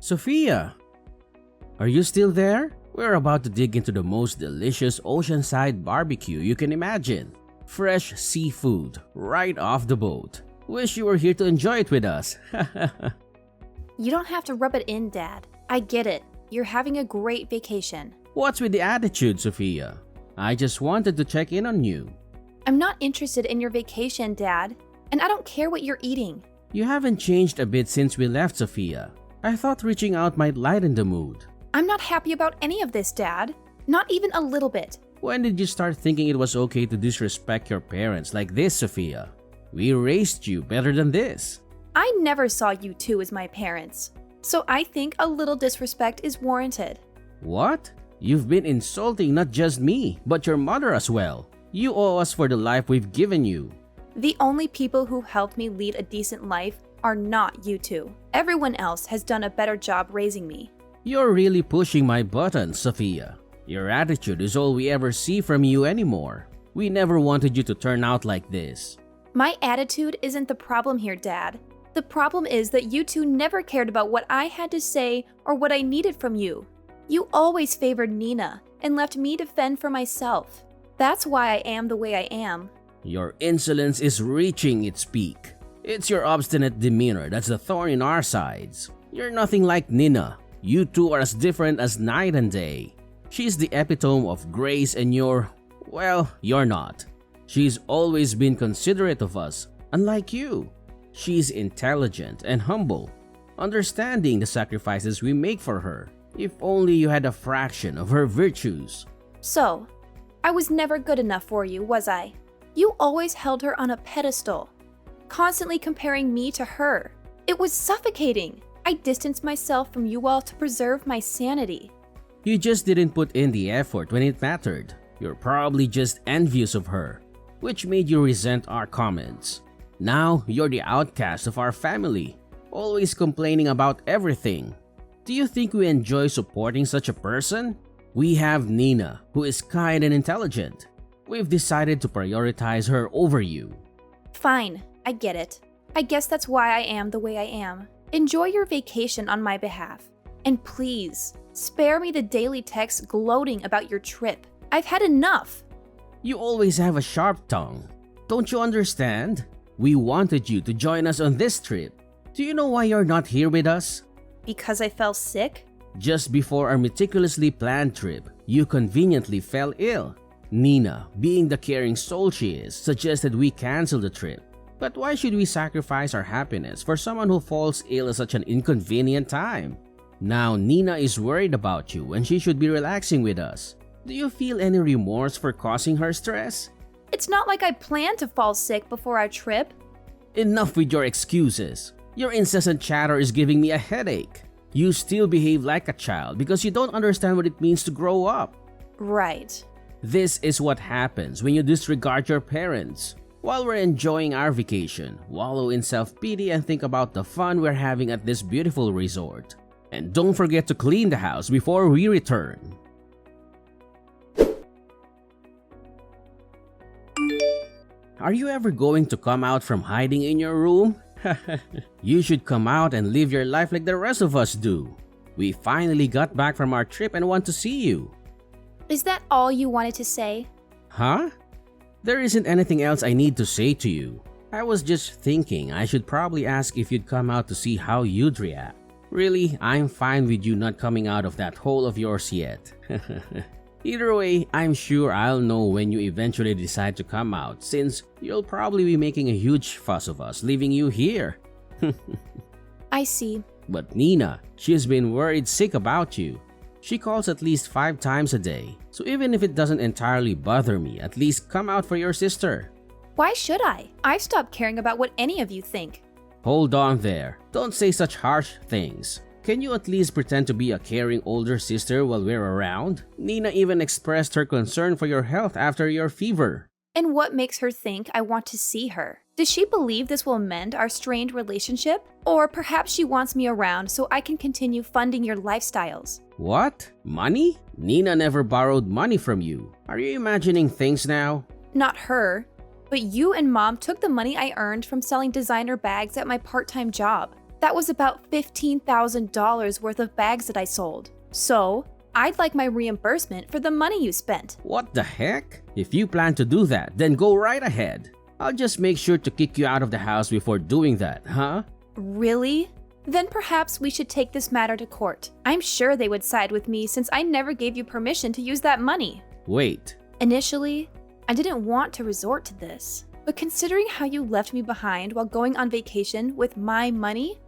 Sophia, are you still there? We're about to dig into the most delicious oceanside barbecue you can imagine. Fresh seafood right off the boat. Wish you were here to enjoy it with us. You don't have to rub it in, Dad. I get it. You're having a great vacation. What's with the attitude, Sophia? I just wanted to check in on you. I'm not interested in your vacation, Dad. And I don't care what you're eating. You haven't changed a bit since we left, Sophia. I thought reaching out might lighten the mood. I'm not happy about any of this, Dad. Not even a little bit. When did you start thinking it was okay to disrespect your parents like this, Sophia? We raised you better than this. I never saw you two as my parents. So I think a little disrespect is warranted. What? You've been insulting not just me, but your mother as well. You owe us for the life we've given you. The only people who helped me lead a decent life are not you two. Everyone else has done a better job raising me. You're really pushing my buttons, Sophia. Your attitude is all we ever see from you anymore. We never wanted you to turn out like this. My attitude isn't the problem here, Dad. The problem is that you two never cared about what I had to say or what I needed from you. You always favored Nina and left me to fend for myself. That's why I am the way I am. Your insolence is reaching its peak. It's your obstinate demeanor that's the thorn in our sides. You're nothing like Nina. You two are as different as night and day. She's the epitome of grace and you're not. She's always been considerate of us, unlike you. She's intelligent and humble, understanding the sacrifices we make for her. If only you had a fraction of her virtues. So, I was never good enough for you, was I? You always held her on a pedestal, constantly comparing me to her. It was suffocating. I distanced myself from you all to preserve my sanity. You just didn't put in the effort when it mattered. You're probably just envious of her, which made you resent our comments. Now, you're the outcast of our family, always complaining about everything. Do you think we enjoy supporting such a person? We have Nina, who is kind and intelligent. We've decided to prioritize her over you. Fine, I get it. I guess that's why I am the way I am. Enjoy your vacation on my behalf. And please, spare me the daily texts gloating about your trip. I've had enough. You always have a sharp tongue. Don't you understand? We wanted you to join us on this trip. Do you know why you're not here with us? Because I fell sick? Just before our meticulously planned trip, you conveniently fell ill. Nina, being the caring soul she is, suggested we cancel the trip. But why should we sacrifice our happiness for someone who falls ill at such an inconvenient time? Now Nina is worried about you when she should be relaxing with us. Do you feel any remorse for causing her stress? It's not like I planned to fall sick before our trip. Enough with your excuses. Your incessant chatter is giving me a headache. You still behave like a child because you don't understand what it means to grow up. Right. This is what happens when you disregard your parents. While we're enjoying our vacation, wallow in self-pity and think about the fun we're having at this beautiful resort. And don't forget to clean the house before we return. Are you ever going to come out from hiding in your room? You should come out and live your life like the rest of us do. We finally got back from our trip and want to see you. Is that all you wanted to say? Huh? There isn't anything else I need to say to you. I was just thinking I should probably ask if you'd come out to see how you'd react. Really, I'm fine with you not coming out of that hole of yours yet. Either way, I'm sure I'll know when you eventually decide to come out since you'll probably be making a huge fuss of us leaving you here. I see. But Nina, she's been worried sick about you. She calls at least 5 times a day. So even if it doesn't entirely bother me, at least come out for your sister. Why should I? I've stopped caring about what any of you think. Hold on there. Don't say such harsh things. Can you at least pretend to be a caring older sister while we're around? Nina even expressed her concern for your health after your fever. And what makes her think I want to see her? Does she believe this will mend our strained relationship? Or perhaps she wants me around so I can continue funding your lifestyles. What? Money? Nina never borrowed money from you. Are you imagining things now? Not her, but you and Mom took the money I earned from selling designer bags at my part-time job. That was about $15,000 worth of bags that I sold. So, I'd like my reimbursement for the money you spent. What the heck? If you plan to do that, then go right ahead. I'll just make sure to kick you out of the house before doing that, huh? Really? Then perhaps we should take this matter to court. I'm sure they would side with me since I never gave you permission to use that money. Wait. Initially, I didn't want to resort to this. But considering how you left me behind while going on vacation with my money,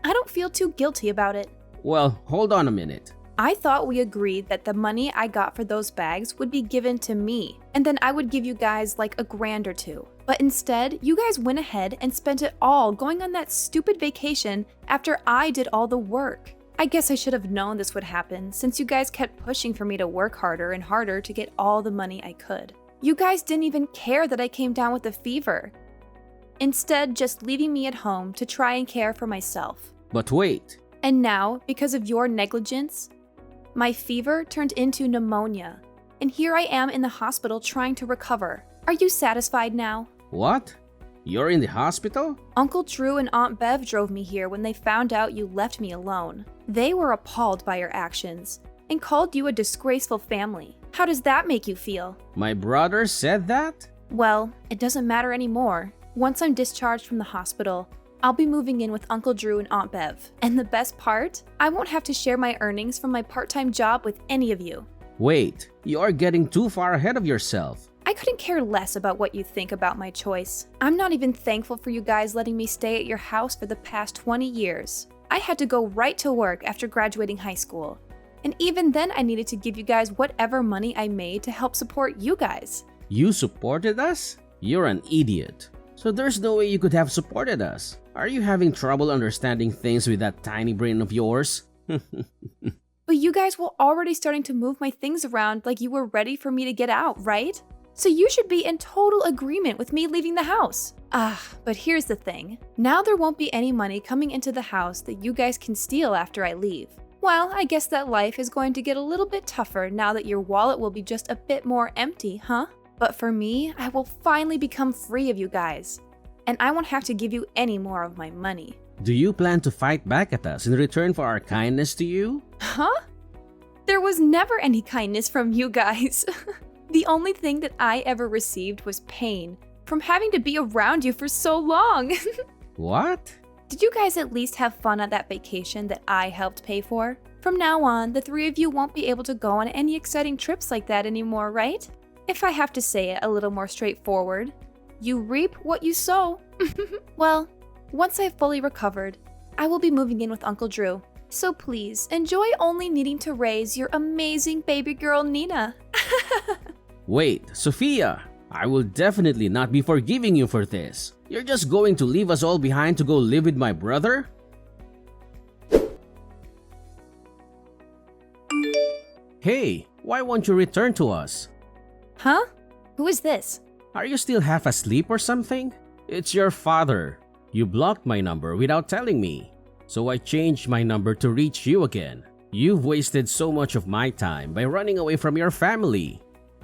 I don't feel too guilty about it. Well, hold on a minute. I thought we agreed that the money I got for those bags would be given to me, and then I would give you guys like $1,000 or $2. But instead, you guys went ahead and spent it all going on that stupid vacation after I did all the work. I guess I should have known this would happen since you guys kept pushing for me to work harder and harder to get all the money I could. You guys didn't even care that I came down with a fever. Instead, just leaving me at home to try and care for myself. But wait. And now, because of your negligence, my fever turned into pneumonia, and here I am in the hospital trying to recover. Are you satisfied now? What? You're in the hospital? Uncle Drew and Aunt Bev drove me here when they found out you left me alone. They were appalled by your actions and called you a disgraceful family. How does that make you feel? My brother said that? Well, it doesn't matter anymore. Once I'm discharged from the hospital, I'll be moving in with Uncle Drew and Aunt Bev. And the best part? I won't have to share my earnings from my part-time job with any of you. Wait, you're getting too far ahead of yourself. I couldn't care less about what you think about my choice. I'm not even thankful for you guys letting me stay at your house for the past 20 years. I had to go right to work after graduating high school. And even then I needed to give you guys whatever money I made to help support you guys. You supported us? You're an idiot. So there's no way you could have supported us. Are you having trouble understanding things with that tiny brain of yours? But you guys were already starting to move my things around like you were ready for me to get out, right? So you should be in total agreement with me leaving the house. But here's the thing. Now there won't be any money coming into the house that you guys can steal after I leave. Well, I guess that life is going to get a little bit tougher now that your wallet will be just a bit more empty, huh? But for me, I will finally become free of you guys. And I won't have to give you any more of my money. Do you plan to fight back at us in return for our kindness to you? Huh? There was never any kindness from you guys. The only thing that I ever received was pain from having to be around you for so long. What? Did you guys at least have fun at that vacation that I helped pay for? From now on, the three of you won't be able to go on any exciting trips like that anymore, right? If I have to say it a little more straightforward, you reap what you sow. Well, once I've fully recovered, I will be moving in with Uncle Drew. So please, enjoy only needing to raise your amazing baby girl, Nina. Wait, Sophia, I will definitely not be forgiving you for this. You're just going to leave us all behind to go live with my brother? Hey, why won't you return to us? Huh? Who is this? Are you still half asleep or something? It's your father. You blocked my number without telling me. So I changed my number to reach you again. You've wasted so much of my time by running away from your family.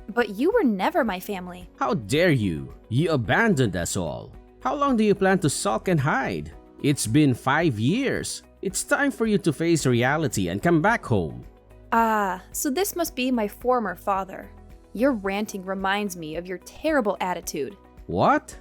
But you were never my family. How dare you? You abandoned us all. How long do you plan to sulk and hide? It's been 5 years. It's time for you to face reality and come back home. So this must be my former father. Your ranting reminds me of your terrible attitude. What?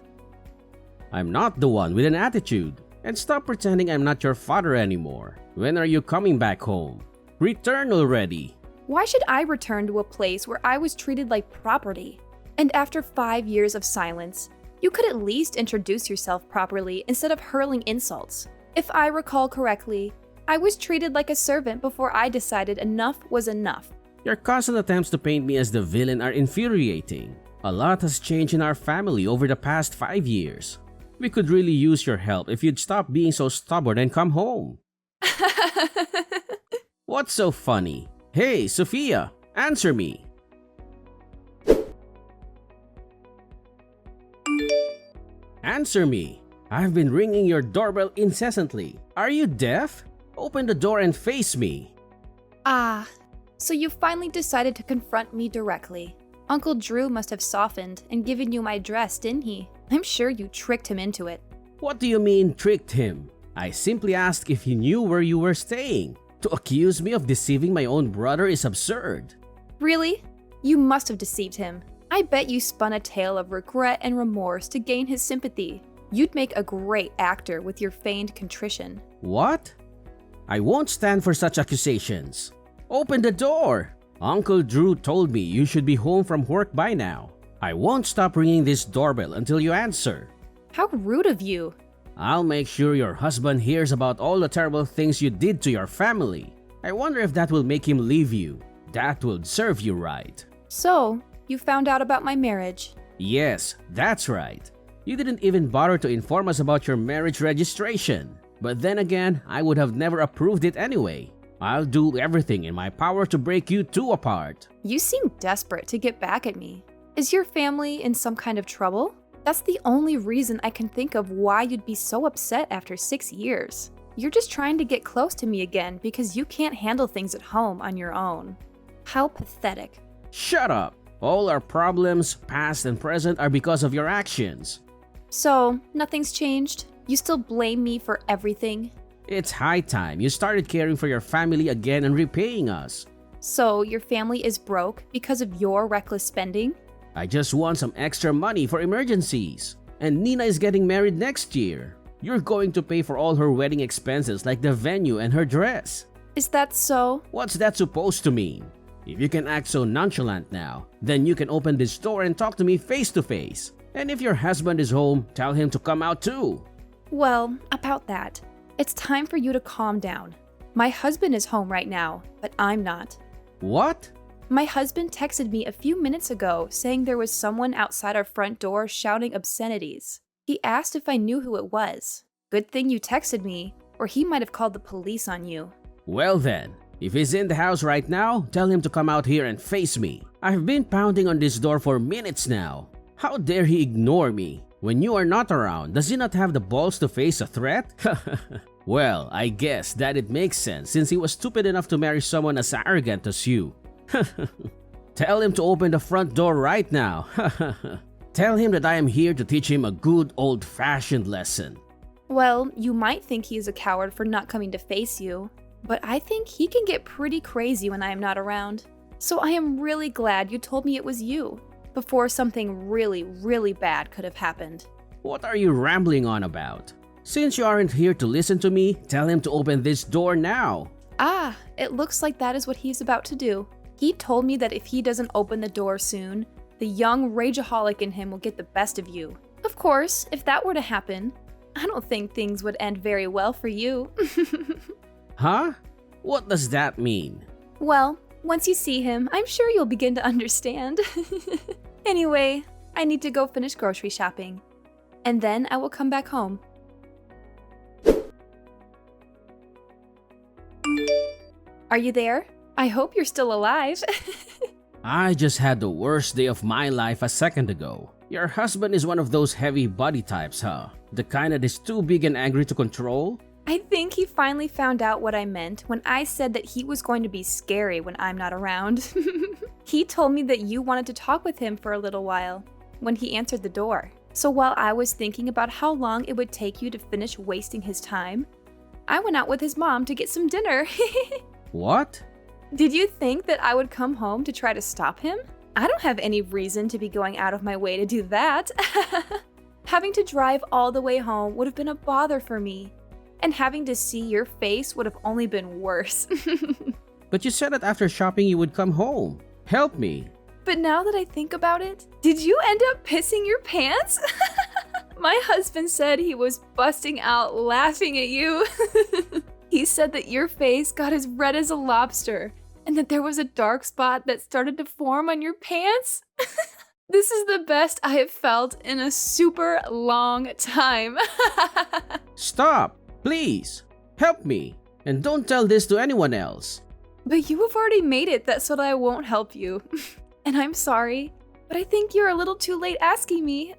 I'm not the one with an attitude. And stop pretending I'm not your father anymore. When are you coming back home? Return already. Why should I return to a place where I was treated like property? And after 5 years of silence, you could at least introduce yourself properly instead of hurling insults. If I recall correctly, I was treated like a servant before I decided enough was enough. Your constant attempts to paint me as the villain are infuriating. A lot has changed in our family over the past 5 years. We could really use your help if you'd stop being so stubborn and come home. What's so funny? Hey, Sophia, answer me. Answer me. I've been ringing your doorbell incessantly. Are you deaf? Open the door and face me. So you finally decided to confront me directly. Uncle Drew must have softened and given you my address, didn't he? I'm sure you tricked him into it. What do you mean tricked him? I simply asked if he knew where you were staying. To accuse me of deceiving my own brother is absurd. Really? You must have deceived him. I bet you spun a tale of regret and remorse to gain his sympathy. You'd make a great actor with your feigned contrition. What? I won't stand for such accusations. Open the door! Uncle Drew told me you should be home from work by now. I won't stop ringing this doorbell until you answer. How rude of you. I'll make sure your husband hears about all the terrible things you did to your family. I wonder if that will make him leave you. That would serve you right. So, you found out about my marriage. Yes, that's right. You didn't even bother to inform us about your marriage registration. But then again, I would have never approved it anyway. I'll do everything in my power to break you two apart. You seem desperate to get back at me. Is your family in some kind of trouble? That's the only reason I can think of why you'd be so upset after 6 years. You're just trying to get close to me again because you can't handle things at home on your own. How pathetic. Shut up! All our problems, past and present, are because of your actions. So, nothing's changed? You still blame me for everything? It's high time you started caring for your family again and repaying us. So, your family is broke because of your reckless spending? I just want some extra money for emergencies. And Nina is getting married next year. You're going to pay for all her wedding expenses like the venue and her dress. Is that so? What's that supposed to mean? If you can act so nonchalant now, then you can open this door and talk to me face to face. And if your husband is home, tell him to come out too. Well, about that, it's time for you to calm down. My husband is home right now, but I'm not. What? My husband texted me a few minutes ago saying there was someone outside our front door shouting obscenities. He asked if I knew who it was. Good thing you texted me, or he might have called the police on you. Well then, if he's in the house right now, tell him to come out here and face me. I've been pounding on this door for minutes now. How dare he ignore me? When you are not around, does he not have the balls to face a threat? Well, I guess that it makes sense since he was stupid enough to marry someone as arrogant as you. Tell him to open the front door right now. Tell him that I am here to teach him a good old-fashioned lesson. Well, you might think he is a coward for not coming to face you, but I think he can get pretty crazy when I am not around. So I am really glad you told me it was you, before something really, really bad could have happened. What are you rambling on about? Since you aren't here to listen to me, tell him to open this door now. Ah, it looks like that is what he's about to do. He told me that if he doesn't open the door soon, the young rageaholic in him will get the best of you. Of course, if that were to happen, I don't think things would end very well for you. Huh? What does that mean? Well, once you see him, I'm sure you'll begin to understand. Anyway, I need to go finish grocery shopping, and then I will come back home. Are you there? I hope you're still alive. I just had the worst day of my life a second ago. Your husband is one of those heavy body types, huh? The kind that is too big and angry to control? I think he finally found out what I meant when I said that he was going to be scary when I'm not around. He told me that you wanted to talk with him for a little while when he answered the door. So while I was thinking about how long it would take you to finish wasting his time, I went out with his mom to get some dinner. What? Did you think that I would come home to try to stop him? I don't have any reason to be going out of my way to do that. Having to drive all the way home would have been a bother for me. And having to see your face would have only been worse. But you said that after shopping you would come home. Help me. But now that I think about it, did you end up pissing your pants? My husband said he was busting out laughing at you. He said that your face got as red as a lobster and that there was a dark spot that started to form on your pants. This is the best I have felt in a super long time. Stop, please. Help me. And don't tell this to anyone else. But you have already made it that so that I won't help you. And I'm sorry, but I think you're a little too late asking me.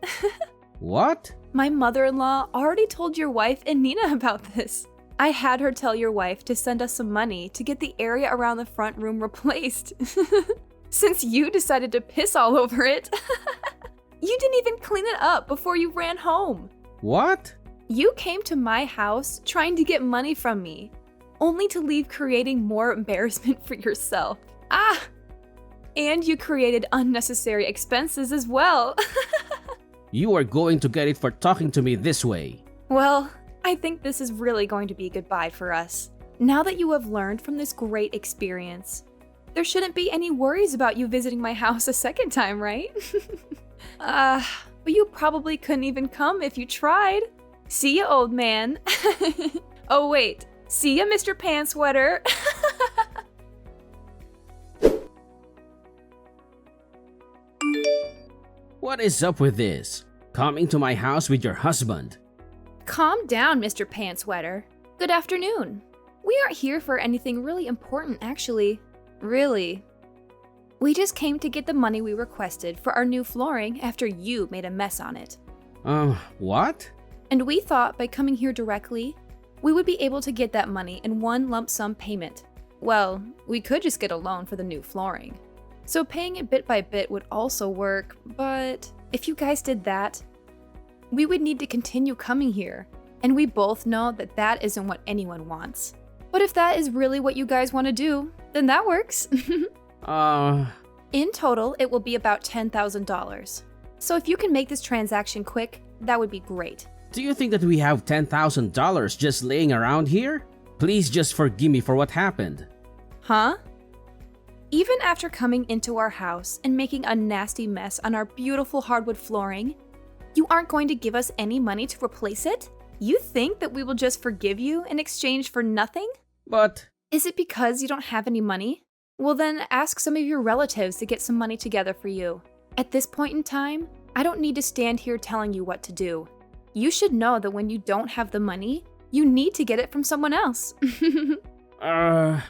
What? My mother-in-law already told your wife and Nina about this. I had her tell your wife to send us some money to get the area around the front room replaced. Since you decided to piss all over it. You didn't even clean it up before you ran home. What? You came to my house trying to get money from me, only to leave creating more embarrassment for yourself. And you created unnecessary expenses as well. You are going to get it for talking to me this way. Well, I think this is really going to be goodbye for us. Now that you have learned from this great experience, there shouldn't be any worries about you visiting my house a second time, right? But you probably couldn't even come if you tried. See ya, old man. Oh wait, see ya, Mr. Pantsweater. What is up with this? Coming to my house with your husband? Calm down, Mr. Pantsweater. Good afternoon. We aren't here for anything really important, actually. Really. We just came to get the money we requested for our new flooring after you made a mess on it. What? And we thought by coming here directly, we would be able to get that money in one lump sum payment. Well, we could just get a loan for the new flooring. So paying it bit by bit would also work, but if you guys did that, we would need to continue coming here, and we both know that that isn't what anyone wants. But if that is really what you guys want to do, then that works. In total, it will be about $10,000. So if you can make this transaction quick, that would be great. Do you think that we have $10,000 just laying around here? Please just forgive me for what happened. Huh? Even after coming into our house and making a nasty mess on our beautiful hardwood flooring, you aren't going to give us any money to replace it? You think that we will just forgive you in exchange for nothing? But... Is it because you don't have any money? Well then, ask some of your relatives to get some money together for you. At this point in time, I don't need to stand here telling you what to do. You should know that when you don't have the money, you need to get it from someone else. But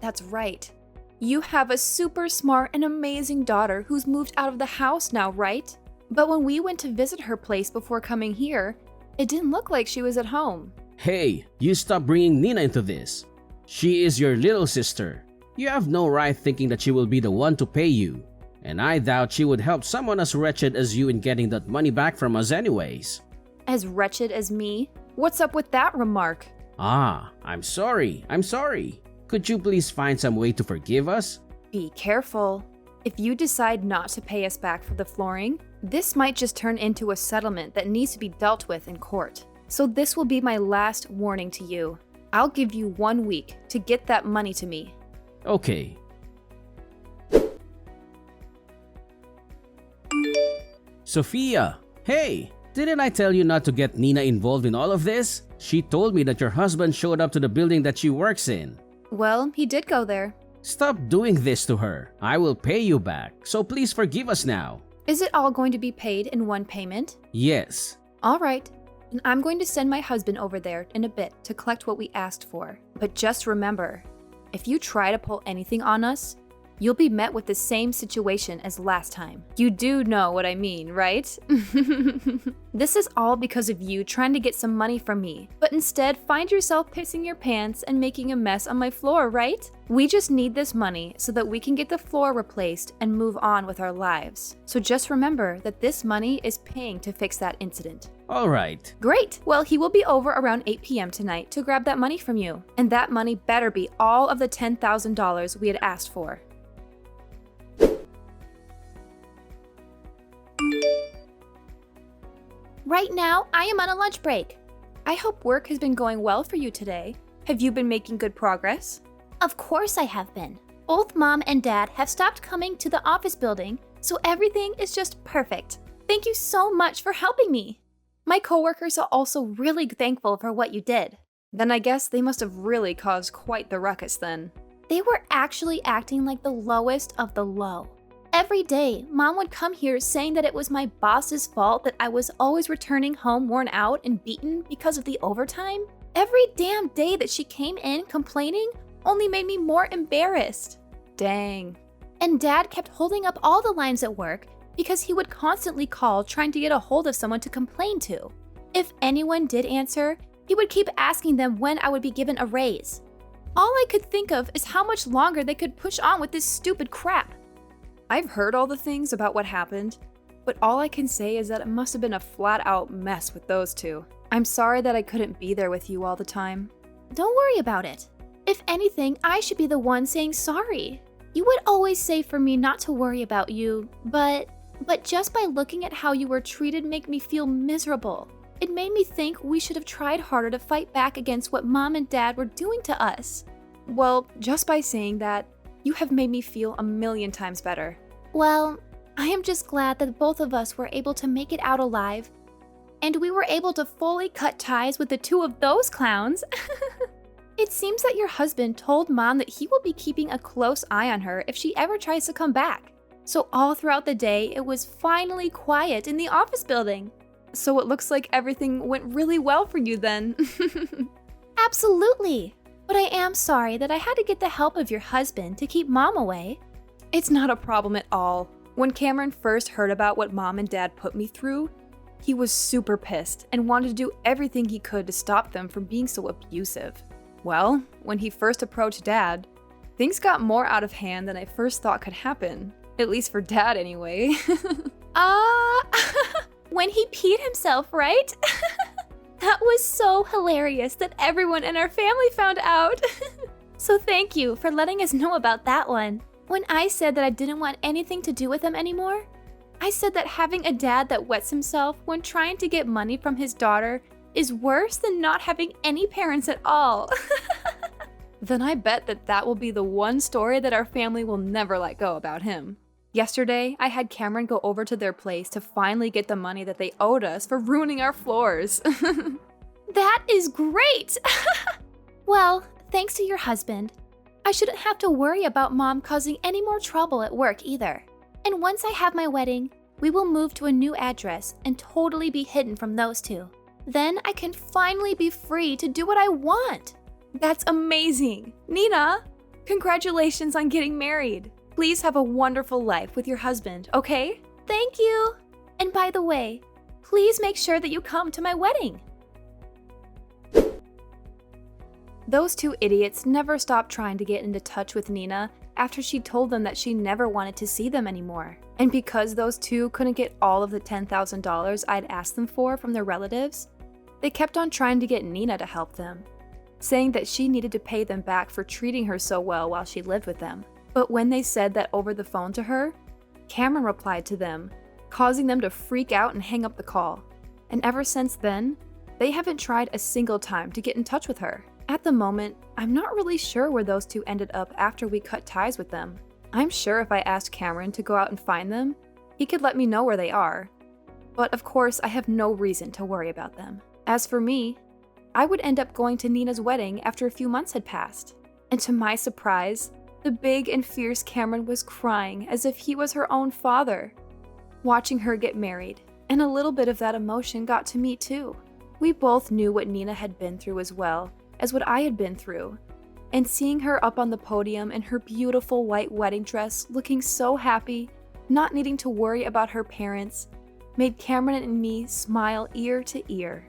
that's right. You have a super smart and amazing daughter who's moved out of the house now, right? But when we went to visit her place before coming here, it didn't look like she was at home. Hey, you stop bringing Nina into this. She is your little sister. You have no right thinking that she will be the one to pay you. And I doubt she would help someone as wretched as you in getting that money back from us anyways. As wretched as me? What's up with that remark? I'm sorry. Could you please find some way to forgive us? Be careful. If you decide not to pay us back for the flooring, this might just turn into a settlement that needs to be dealt with in court. So this will be my last warning to you. I'll give you 1 week to get that money to me. Okay. Sophia! Hey! Didn't I tell you not to get Nina involved in all of this? She told me that your husband showed up to the building that she works in. Well, he did go there. Stop doing this to her. I will pay you back, so please forgive us now. Is it all going to be paid in one payment? Yes. All right. Then I'm going to send my husband over there in a bit to collect what we asked for. But just remember, if you try to pull anything on us, you'll be met with the same situation as last time. You do know what I mean, right? This is all because of you trying to get some money from me, but instead find yourself pissing your pants and making a mess on my floor, right? We just need this money so that we can get the floor replaced and move on with our lives. So just remember that this money is paying to fix that incident. All right. Great! Well, he will be over around 8 p.m. tonight to grab that money from you. And that money better be all of the $10,000 we had asked for. Right now, I am on a lunch break. I hope work has been going well for you today. Have you been making good progress? Of course I have been. Both Mom and Dad have stopped coming to the office building, so everything is just perfect. Thank you so much for helping me. My coworkers are also really thankful for what you did. Then I guess they must have really caused quite the ruckus then. They were actually acting like the lowest of the low. Every day, Mom would come here saying that it was my boss's fault that I was always returning home worn out and beaten because of the overtime. Every damn day that she came in complaining only made me more embarrassed. Dang. And Dad kept holding up all the lines at work because he would constantly call trying to get a hold of someone to complain to. If anyone did answer, he would keep asking them when I would be given a raise. All I could think of is how much longer they could push on with this stupid crap. I've heard all the things about what happened, But all I can say is that it must have been a flat-out mess with those two. I'm sorry that I couldn't be there with you all the time. Don't worry about it. If anything, I should be the one saying sorry. You would always say for me not to worry about you, but just by looking at how you were treated made me feel miserable. It made me think we should have tried harder to fight back against what Mom and Dad were doing to us. Well, just by saying that, you have made me feel a million times better. Well, I am just glad that both of us were able to make it out alive, and we were able to fully cut ties with the two of those clowns. It seems that your husband told Mom that he will be keeping a close eye on her if she ever tries to come back. So all throughout the day, it was finally quiet in the office building. So it looks like everything went really well for you then. Absolutely. But I am sorry that I had to get the help of your husband to keep Mom away. It's not a problem at all. When Cameron first heard about what Mom and Dad put me through, he was super pissed and wanted to do everything he could to stop them from being so abusive. Well, when he first approached Dad, things got more out of hand than I first thought could happen. At least for Dad, anyway. When he peed himself, right? That was so hilarious that everyone in our family found out. So thank you for letting us know about that one. When I said that I didn't want anything to do with him anymore, I said that having a dad that wets himself when trying to get money from his daughter is worse than not having any parents at all. Then I bet that will be the one story that our family will never let go about him. Yesterday, I had Cameron go over to their place to finally get the money that they owed us for ruining our floors. That is great! Well, thanks to your husband, I shouldn't have to worry about Mom causing any more trouble at work either. And once I have my wedding, we will move to a new address and totally be hidden from those two. Then I can finally be free to do what I want. That's amazing! Nina, congratulations on getting married. Please have a wonderful life with your husband, okay? Thank you! And by the way, please make sure that you come to my wedding. Those two idiots never stopped trying to get into touch with Nina after she told them that she never wanted to see them anymore. And because those two couldn't get all of the $10,000 I'd asked them for from their relatives, they kept on trying to get Nina to help them, saying that she needed to pay them back for treating her so well while she lived with them. But when they said that over the phone to her, Cameron replied to them, causing them to freak out and hang up the call. And ever since then, they haven't tried a single time to get in touch with her. At the moment, I'm not really sure where those two ended up after we cut ties with them. I'm sure if I asked Cameron to go out and find them, he could let me know where they are. But of course, I have no reason to worry about them. As for me, I would end up going to Nina's wedding after a few months had passed. And to my surprise, the big and fierce Cameron was crying as if he was her own father, watching her get married, and a little bit of that emotion got to me too. We both knew what Nina had been through as well as what I had been through, and seeing her up on the podium in her beautiful white wedding dress looking so happy, not needing to worry about her parents, made Cameron and me smile ear to ear.